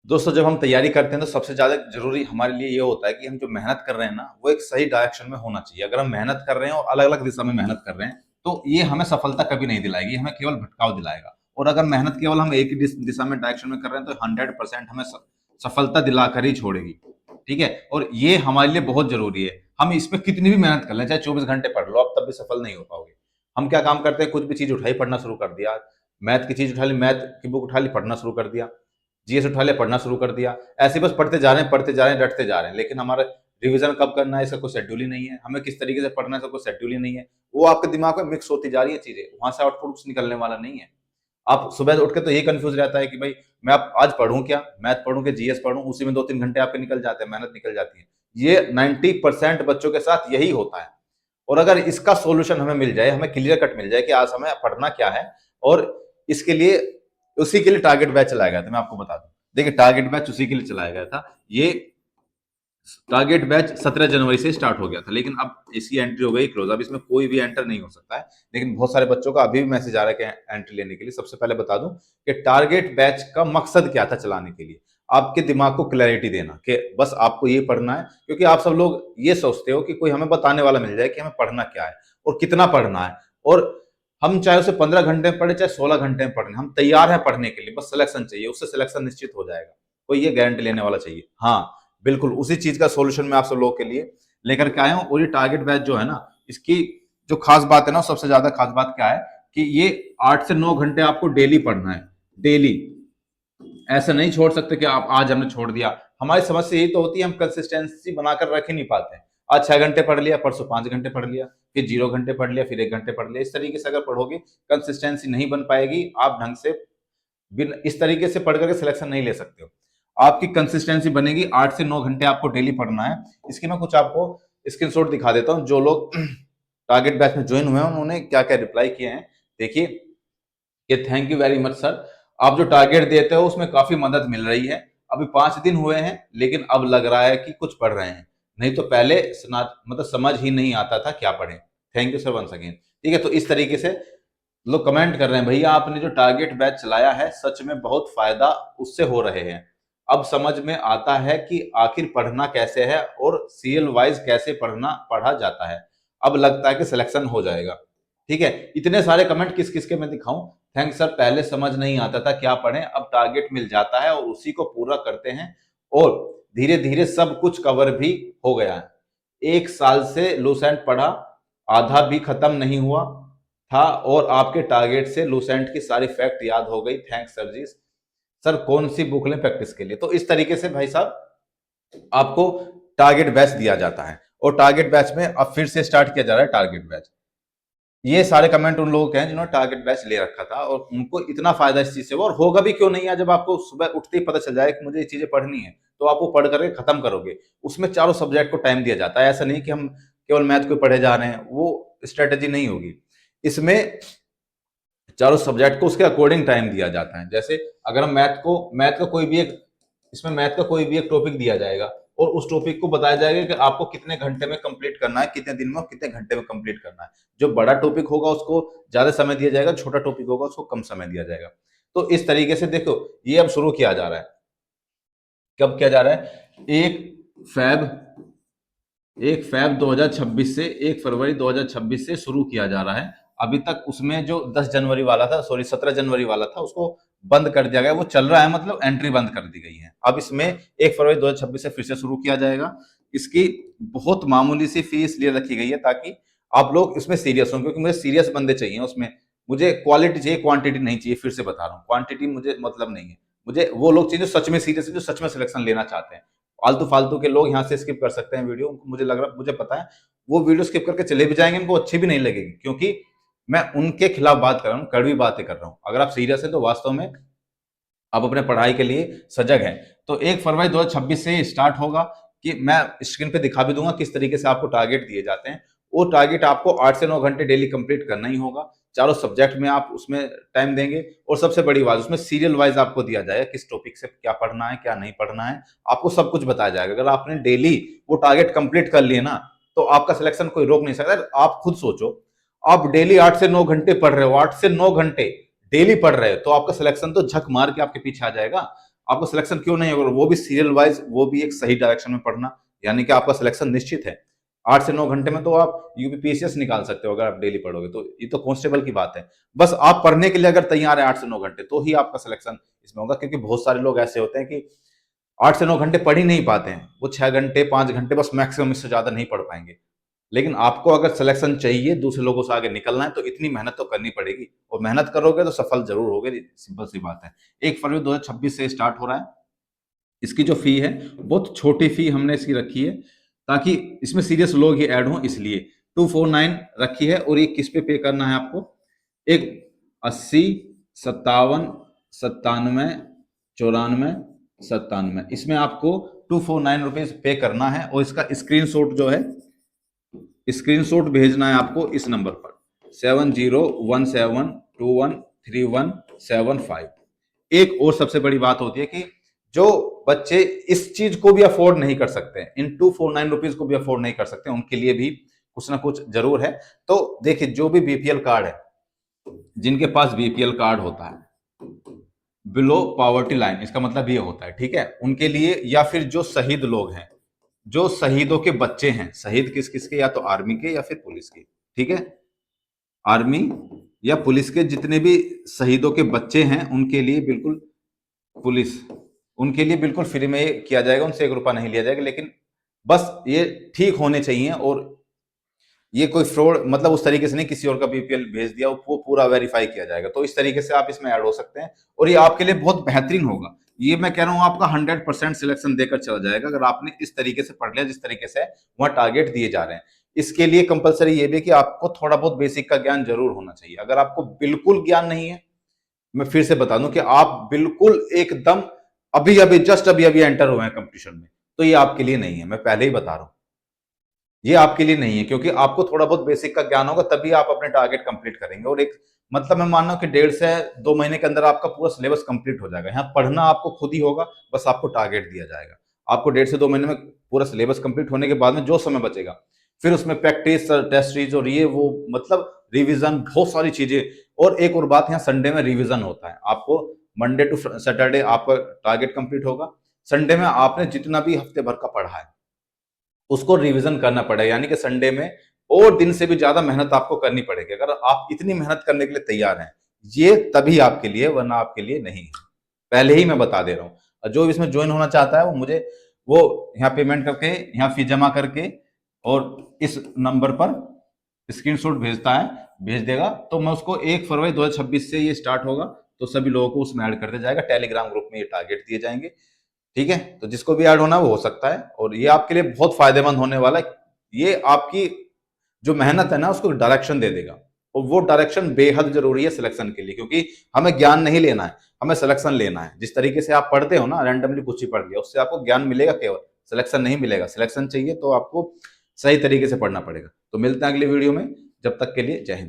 दोस्तों, जब हम तैयारी करते हैं तो सबसे ज़्यादा ज़रूरी हमारे लिए ये होता है कि हम जो मेहनत कर रहे हैं ना, वो एक सही डायरेक्शन में होना चाहिए। अगर हम मेहनत कर रहे हैं और अलग-अलग दिशा में मेहनत कर रहे हैं, तो ये हमें सफलता कभी नहीं दिलाएगी, हमें केवल भटकाव दिलाएगा। और अगर मेहनत केवल हम एक ही दिशा में डायरेक्शन में कर रहे हैं, तो 100% हमें सफलता दिलाकर ही छोड़ेगी। ठीक है? और ये हमारे लिए बहुत ज़रूरी है। हम इसमें कितनी भी मेहनत कर लें, चाहे 24 घंटे पढ़ लो, आप तब भी सफल नहीं हो पाओगे। हम क्या काम करते हैं, कुछ भी चीज़ उठाई, पढ़ना शुरू कर दिया। मैथ की चीज़ उठा ली, मैथ की बुक उठा ली, पढ़ना शुरू कर दिया। जीएस उठा लिया, पढ़ना शुरू कर दिया। ऐसे बस पढ़ते जा रहे हैं, पढ़ते जा रहे हैं, रटते जा रहे हैं। लेकिन हमारा रिवीजन कब करना है, इसका कोई शेड्यूल ही नहीं है। हमें किस तरीके से पढ़ना है, इसका कोई शेड्यूल ही नहीं है। वो आपके दिमाग में मिक्स होती जा रही है चीजें, वहां से आउटपुट कुछ निकलने वाला नहीं है। आप सुबह उठ के तो यही कंफ्यूज रहता है कि भाई मैं अब आज पढ़ूं क्या, मैथ पढ़ूं कि जीएस पढ़ूं, उसी में 2-3 घंटे आपके निकल जाते हैं, मेहनत निकल जाती है। ये 90% बच्चों के साथ यही होता है। और अगर इसका सॉल्यूशन हमें मिल जाए, हमें क्लियर कट मिल जाए कि आज हमें पढ़ना क्या है, और इसके लिए उसी के लिए टारगेट बैच चलाया गया था। मैं आपको बता दूं, देखिए टारगेट बैच उसी के लिए चलाया गया था। ये टारगेट बैच 17 जनवरी से स्टार्ट हो गया था, लेकिन अब इसकी एंट्री हो गई क्लोज। अब इसमें कोई भी एंटर नहीं हो सकता है। लेकिन बहुत सारे बच्चों का अभी भी मैसेज आ रहा है कि एंट्री लेने के लिए। सबसे पहले बता दूं कि टारगेट बैच का मकसद क्या था चलाने के लिए। आपके दिमाग को क्लैरिटी देना कि बस आपको ये पढ़ना है, क्योंकि आप सब लोग ये सोचते हो कि कोई हमें बताने वाला मिल जाए कि हमें पढ़ना क्या है और कितना पढ़ना है। और हम चाहे उसे 15 घंटे में पढ़े, चाहे 16 घंटे में पढ़े, हम तैयार हैं पढ़ने के लिए, बस सिलेक्शन चाहिए, उससे सिलेक्शन निश्चित हो जाएगा। कोई ये गारंटी लेने वाला चाहिए? हाँ, बिल्कुल उसी चीज का सॉल्यूशन मैं आप सब लोगों के लिए लेकर के आया हूँ। और ये टारगेट बैच जो है ना, इसकी जो खास बात है ना, सबसे ज्यादा खास बात क्या है कि ये 8 से 9 घंटे आपको डेली पढ़ना है। डेली, ऐसा नहीं छोड़ सकते कि आप आज हमने छोड़ दिया। हमारी समस्या यही तो होती है, हम कंसिस्टेंसी बनाकर रख ही नहीं पाते हैं। आज 6 घंटे पढ़ लिया, परसों 5 घंटे पढ़ लिया, फिर 0 घंटे पढ़ लिया, फिर 1 घंटे पढ़ लिया। इस तरीके से अगर पढ़ोगे, कंसिस्टेंसी नहीं बन पाएगी। आप ढंग से बिन इस तरीके से पढ़ करके सिलेक्शन नहीं ले सकते हो। आपकी कंसिस्टेंसी बनेगी, 8 से 9 घंटे आपको डेली पढ़ना है। इसकी मैं कुछ आपको स्क्रीनशॉट दिखा देता हूँ। जो लोग टारगेट बैच में ज्वाइन हुए हैं, उन्होंने क्या क्या रिप्लाई किए हैं, देखिए कि thank you very much sir, आप जो टारगेट देते हो उसमें काफी मदद मिल रही है। अभी 5 दिन हुए हैं, लेकिन अब लग रहा है कि कुछ पढ़ रहे हैं। नहीं तो पहले मतलब समझ ही नहीं आता था क्या पढ़े। Thank you sir once again. ठीक है, तो इस तरीके से लोग कमेंट कर रहे हैं, भैया आपने जो टारगेट बैच चलाया है, सच में बहुत फायदा उससे हो रहे हैं। अब समझ में आता है कि आखिर पढ़ना कैसे है और सीरियल वाइज कैसे पढ़ा जाता है। अब लगता है कि सिलेक्शन हो जाएगा। ठीक है, इतने सारे कमेंट किस किस के मैं दिखाऊं। थैंक्स सर, पहले समझ नहीं आता था क्या पढ़ें, अब टारगेट मिल जाता है और उसी को पूरा करते हैं, और धीरे धीरे सब कुछ कवर भी हो गया है। 1 साल से लूसेंट पढ़ा, आधा भी खत्म नहीं हुआ था, और आपके टारगेट से लूसेंट की सारी फैक्ट याद हो गई। थैंक्स सर जी। सर कौन सी बुक लें प्रैक्टिस के लिए? तो इस तरीके से भाई साहब आपको टारगेट बैच दिया जाता है, और टारगेट बैच में अब फिर से स्टार्ट किया जा रहा है टारगेट बैच। ये सारे कमेंट उन लोगों के हैं जिन्होंने टारगेट बैच ले रखा था, और उनको इतना फायदा इस चीज से हुआ। और होगा भी क्यों नहीं है, जब आपको सुबह उठते ही पता चल जाए कि मुझे ये चीजें पढ़नी है, तो आप वो पढ़ करके खत्म करोगे। उसमें चारों सब्जेक्ट को टाइम दिया जाता है। ऐसा नहीं कि हम केवल मैथ को पढ़े जा रहे हैं, वो स्ट्रेटेजी नहीं होगी। इसमें चारों सब्जेक्ट को उसके अकॉर्डिंग टाइम दिया जाता है। जैसे अगर हम मैथ का कोई भी एक इसमें मैथ का कोई भी एक टॉपिक दिया जाएगा, और उस टॉपिक को बताया जाएगा कि आपको कितने घंटे में कंप्लीट करना है, कितने दिन में और कितने घंटे में कंप्लीट करना है। जो बड़ा टॉपिक होगा उसको ज्यादा समय दिया जाएगा, छोटा टॉपिक होगा उसको कम समय दिया जाएगा। तो इस तरीके से देखो, ये अब शुरू किया जा रहा है। कब किया जा रहा है? फेब 1 फरवरी 2026 से 1 फरवरी 2026 से शुरू किया जा रहा है। अभी तक उसमें जो 10 जनवरी वाला था, सॉरी 17 जनवरी वाला था, उसको बंद कर दिया गया। वो चल रहा है, मतलब एंट्री बंद कर दी गई है। अब इसमें 1 फरवरी 2026 से फिर से शुरू किया जाएगा। इसकी बहुत मामूली सी फीस लिए रखी गई है, ताकि आप लोग इसमें सीरियस हो, क्योंकि मुझे सीरियस बंदे चाहिए उसमें। मुझे क्वालिटी चाहिए, क्वांटिटी नहीं चाहिए। फिर से बता रहा हूँ, क्वांटिटी मुझे मतलब नहीं है। मुझे वो लोग चाहिए जो सच में सीरियस है, जो सच में सिलेक्शन लेना चाहते हैं। फालतू फालतू के लोग यहाँ से स्किप कर सकते हैं वीडियो। मुझे लग रहा, मुझे पता है वो वीडियो स्किप करके चले भी जाएंगे, उनको अच्छी भी नहीं लगेगी, क्योंकि मैं उनके खिलाफ बात कर रहा हूँ, कड़वी बातें कर रहा हूँ। अगर आप सीरियस है तो वास्तव में आप अपने पढ़ाई के लिए सजग हैं। तो 1 फरवरी 2026 से स्टार्ट होगा, कि मैं स्क्रीन पे दिखा भी दूंगा किस तरीके से आपको टारगेट दिए जाते हैं। वो टारगेट आपको 8 से 9 घंटे डेली कंप्लीट करना ही होगा। चारों सब्जेक्ट में आप उसमें टाइम देंगे, और सबसे बड़ी बात, उसमें सीरियल वाइज आपको दिया जाएगा किस टॉपिक से क्या पढ़ना है, क्या नहीं पढ़ना है। आपको सब कुछ बताया जाएगा। अगर आपने डेली वो टारगेट कंप्लीट कर लिए ना, तो आपका सिलेक्शन कोई रोक नहीं सकता। आप खुद सोचो, आप डेली 8 से 9 घंटे पढ़ रहे हो, 8 से 9 घंटे डेली पढ़ रहे हो, तो आपका सिलेक्शन तो झक मार के आपके पीछे आ जाएगा। आपको सिलेक्शन क्यों नहीं होगा, वो भी सीरियल वाइज, वो भी एक सही डायरेक्शन में पढ़ना, यानी कि आपका सिलेक्शन निश्चित है। 8 से 9 घंटे में तो आप यूपीपीसीएस निकाल सकते हो अगर आप डेली पढ़ोगे, तो ये तो कांस्टेबल की बात है। बस आप पढ़ने के लिए अगर तैयार है 8 से 9 घंटे, तो ही आपका सिलेक्शन इसमें होगा, क्योंकि बहुत सारे लोग ऐसे होते हैं कि 8 से 9 घंटे पढ़ ही नहीं पाते हैं, वो 6 घंटे 5 घंटे बस मैक्सिमम, इससे ज्यादा नहीं पढ़ पाएंगे। लेकिन आपको अगर सिलेक्शन चाहिए, दूसरे लोगों से आगे निकलना है, तो इतनी मेहनत तो करनी पड़ेगी, और मेहनत करोगे तो सफल जरूर होगे, सिंपल सी बात है। 1 फरवरी 2026 से स्टार्ट हो रहा है। इसकी जो फी है, बहुत छोटी फी हमने इसकी रखी है, ताकि इसमें सीरियस लोग ही ऐड हों, इसलिए 249 रखी है। और ये किस पे करना है आपको, एक 80 57 97 94 97, इसमें आपको 249 रुपीज पे करना है। और इसका स्क्रीनशॉट जो है, स्क्रीनशॉट भेजना है आपको इस नंबर पर 7017213175। एक और सबसे बड़ी बात होती है कि जो बच्चे इस चीज को भी अफोर्ड नहीं कर सकते, इन 249 रुपीज को भी अफोर्ड नहीं कर सकते, उनके लिए भी कुछ ना कुछ जरूर है। तो देखिए, जो भी बीपीएल कार्ड है, जिनके पास बीपीएल कार्ड होता है, बिलो पॉवर्टी लाइन, इसका मतलब ये होता है, ठीक है, उनके लिए, या फिर जो शहीद लोग हैं, जो शहीदों के बच्चे हैं, शहीद किस किस के, या तो आर्मी के या फिर पुलिस के, ठीक है, आर्मी या पुलिस के जितने भी शहीदों के बच्चे हैं, उनके लिए बिल्कुल, पुलिस, उनके लिए बिल्कुल फ्री में किया जाएगा, उनसे 1 रुपया नहीं लिया जाएगा। लेकिन बस ये ठीक होने चाहिए, और ये कोई फ्रॉड, मतलब उस तरीके से नहीं किसी और का बीपीएल भेज दिया, वो पूरा वेरीफाई किया जाएगा। तो इस तरीके से आप इसमें ऐड हो सकते हैं, और ये आपके लिए बहुत बेहतरीन होगा। ये मैं कह रहा हूँ, आपका 100% सिलेक्शन देकर चला जाएगा, अगर आपने इस तरीके से पढ़ लिया, जिस तरीके से वहां टारगेट दिए जा रहे हैं। इसके लिए कंपलसरी ये भी कि आपको थोड़ा बहुत बेसिक का ज्ञान जरूर होना चाहिए। अगर आपको बिल्कुल ज्ञान नहीं है, मैं फिर से बता दूं कि आप बिल्कुल एकदम अभी अभी जस्ट अभी अभी एंटर हुए हैं कंपटीशन में, तो ये आपके लिए नहीं है, मैं पहले ही बता रहा हूं, ये आपके लिए नहीं है। क्योंकि आपको थोड़ा बहुत बेसिक का ज्ञान होगा, तभी आप अपने टारगेट कंप्लीट करेंगे। और एक, मतलब मैं मान रहा हूं कि 1.5 से 2 महीने के अंदर आपका पूरा सिलेबस कंप्लीट हो जाएगा। यहाँ पढ़ना आपको खुद ही होगा, बस आपको टारगेट दिया जाएगा। आपको 1.5 से 2 महीने में पूरा सिलेबस कंप्लीट होने के बाद में जो समय बचेगा, फिर उसमें प्रैक्टिस, टेस्ट सीरीज और ये वो, मतलब रिविजन, बहुत सारी चीजें। और एक और बात, यहाँ संडे में रिविजन होता है। आपको मंडे टू सैटरडे आपका टारगेट कंप्लीट होगा, संडे में आपने जितना भी हफ्ते भर का पढ़ा है उसको रिवीजन करना पड़ेगा, यानी कि संडे में और दिन से भी ज्यादा मेहनत आपको करनी पड़ेगी। अगर आप इतनी मेहनत करने के लिए तैयार हैं, ये तभी आपके लिए, वरना आपके लिए नहीं है, पहले ही मैं बता दे रहा हूँ। और जो इसमें ज्वाइन होना चाहता है, वो मुझे, वो यहाँ पेमेंट करके, यहाँ फी जमा करके, और इस नंबर पर स्क्रीनशॉट भेजता है, भेज देगा, तो मैं उसको 1 फरवरी 2026 से ये स्टार्ट होगा, तो सभी लोगों को उसमें ऐड करते जाएगा। टेलीग्राम ग्रुप में ये टारगेट दिए जाएंगे, ठीक है। तो जिसको भी ऐड होना है वो हो सकता है, और ये आपके लिए बहुत फायदेमंद होने वाला है। ये आपकी जो मेहनत है ना, उसको डायरेक्शन दे देगा, और वो डायरेक्शन बेहद जरूरी है सिलेक्शन के लिए। क्योंकि हमें ज्ञान नहीं लेना है, हमें सिलेक्शन लेना है। जिस तरीके से आप पढ़ते हो ना, रैंडमली कुछ ही पढ़ लिया, उससे आपको ज्ञान मिलेगा केवल, सिलेक्शन नहीं मिलेगा। सिलेक्शन चाहिए तो आपको सही तरीके से पढ़ना पड़ेगा। तो मिलते हैं अगली वीडियो में, जब तक के लिए जय हिंद।